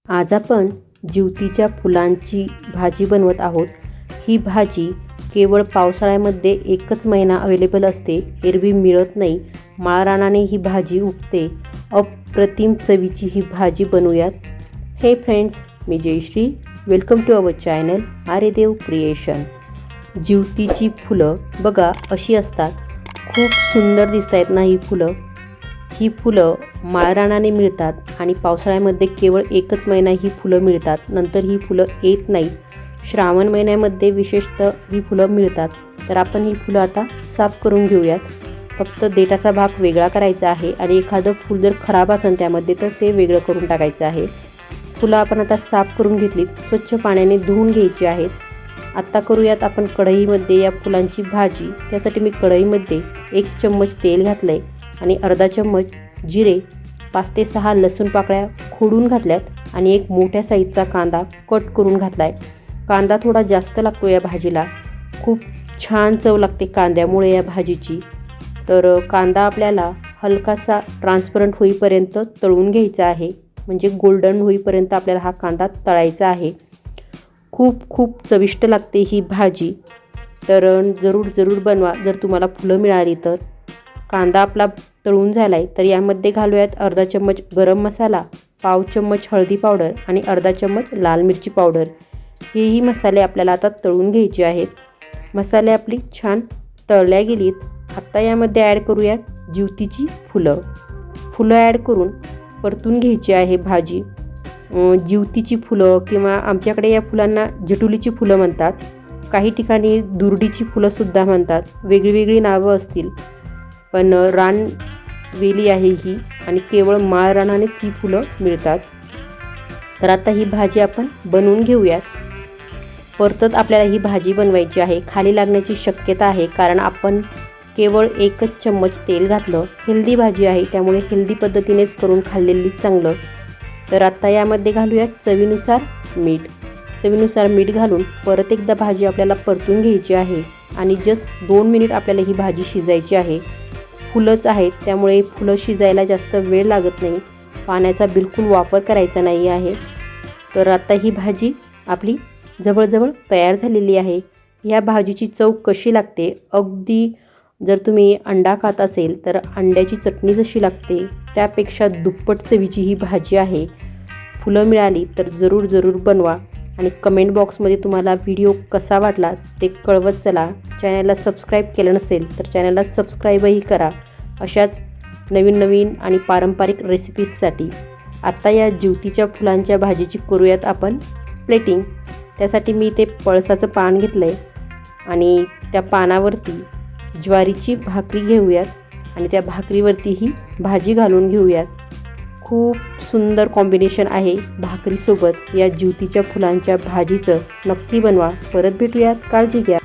आज आपण जिवतीच्या फुलांची भाजी बनवत आहोत। ही भाजी केवळ पावसाळ्यामध्ये एकच महिना अवेलेबल असते, एरवी मिळत नाही। माळरानाने ही भाजी उगते। अप्रतिम चवीची ही भाजी बनवूयात। हे फ्रेंड्स, मी Jayashree, welcome to our channel Aryadev creation. जिवतीची फुलं बघा अशी असतात, खूप सुंदर दिसतात ना ही फुलं। ही फुलं माळरानाने मिळतात आणि पावसाळ्यामध्ये केवळ एकच महिना ही फुलं मिळतात, नंतर ही फुलं येत नाहीत। श्रावण महिन्यामध्ये विशेषतः ही फुलं मिळतात। तर आपण ही फुलं आता साफ करून घेऊयात। फक्त देठाचा भाग वेगळा करायचा आहे आणि एखादं फूल जर खराब असेल त्यामध्ये तर ते वेगळं करून टाकायचं आहे। फुलं आपण आता साफ करून घेतलीत, स्वच्छ पाण्याने धुवून घ्यायची आहेत। आता करूयात आपण कढईमध्ये या फुलांची भाजी। त्यासाठी मी कढईमध्ये 1 चम्मच तेल घातलंय आणि अर्धा चम्मच जिरे, 5 ते 6 लसूण पाकळ्या खोडून घातल्यात आणि एक मोठ्या साईजचा कांदा कट करून घातलाय। कांदा थोडा जास्त लागतो या भाजीला, खूप छान चव लागते कांद्यामुळे या भाजीची। तर कांदा आपल्याला हलकासा ट्रान्सपरंट होईपर्यंत तळून घ्यायचा आहे, म्हणजे गोल्डन होईपर्यंत आपल्याला हा कांदा तळायचा आहे। खूप चविष्ट लागते ही भाजी। तर जरूर बनवा जर तुम्हाला फुलं मिळाली तर। कांदा आपला तळून झालाय तर यामध्ये घालूयात अर्धा चम्मच गरम मसाला, पाव चम्मच हळदी पावडर आणि अर्धा चम्मच लाल मिरची पावडर। हेही मसाले आपल्याला आता तळून घ्यायचे आहेत। मसाले आपली छान तळल्या गेलीत। आता यामध्ये ॲड करूयात जिवतीची फुलं। ॲड करून परतून घ्यायची आहे भाजी। जिवतीची फुलं किंवा आमच्याकडे या फुलांना जटुलीची फुलं म्हणतात, काही ठिकाणी दुर्डीची फुलंसुद्धा म्हणतात, वेगळी नावं असतील। पण रानवेली आहे ही आणि केवळ माळरानानेच ही फुलं मिळतात। तर आता ही भाजी आपण बनवून घेऊयात। परतत आपल्याला ही भाजी बनवायची आहे। खाली लागण्याची शक्यता आहे, कारण आपण केवळ 1 चम्मच तेल घातलं। हेल्दी भाजी आहे त्यामुळे हेल्दी पद्धतीनेच करून खाल्लेली चांगलं। तर आता यामध्ये घालूयात चवीनुसार मीठ घालून परत एकदा भाजी आपल्याला परतून घ्यायची आहे आणि जस्ट 2 मिनिट आपल्याला ही भाजी शिजायची आहे। फुलंच आहेत त्यामुळे फुलं शिजायला जास्त वेळ लागत नाही, पाण्याचा बिलकुल वापर करायचा नाही आहे। तर आता ही भाजी आपली जवळजवळ तयार झालेली आहे। या भाजीची चव कशी लागते, अगदी जर तुम्ही अंडा खात असेल तर अंड्याची चटणी जशी लागते त्यापेक्षा दुप्पट चवीची ही भाजी आहे। फुलं मिळाली तर जरूर बनवा आणि कमेंट बॉक्समध्ये तुम्हाला व्हिडिओ कसा वाटला ते कळवत चला। चॅनलला सबस्क्राईब केलं नसेल तर चॅनलला सबस्क्राईबही करा, अशाच नवीन आणि पारंपरिक रेसिपीजसाठी। आता या जिवतीच्या फुलांच्या भाजीची करूयात आपण प्लेटिंग। त्यासाठी मी ते पळसाचं पान घेतलंय आणि त्या पानावरती ज्वारीची भाकरी घेऊयात आणि त्या भाकरीवरती ही भाजी घालून घेऊयात। खूप सुंदर कॉम्बिनेशन आहे भाकरीसोबत या जिवतीच्या फुलांच्या भाजीचं। नक्की बनवा। परत भेटूयात, काळजी घ्या।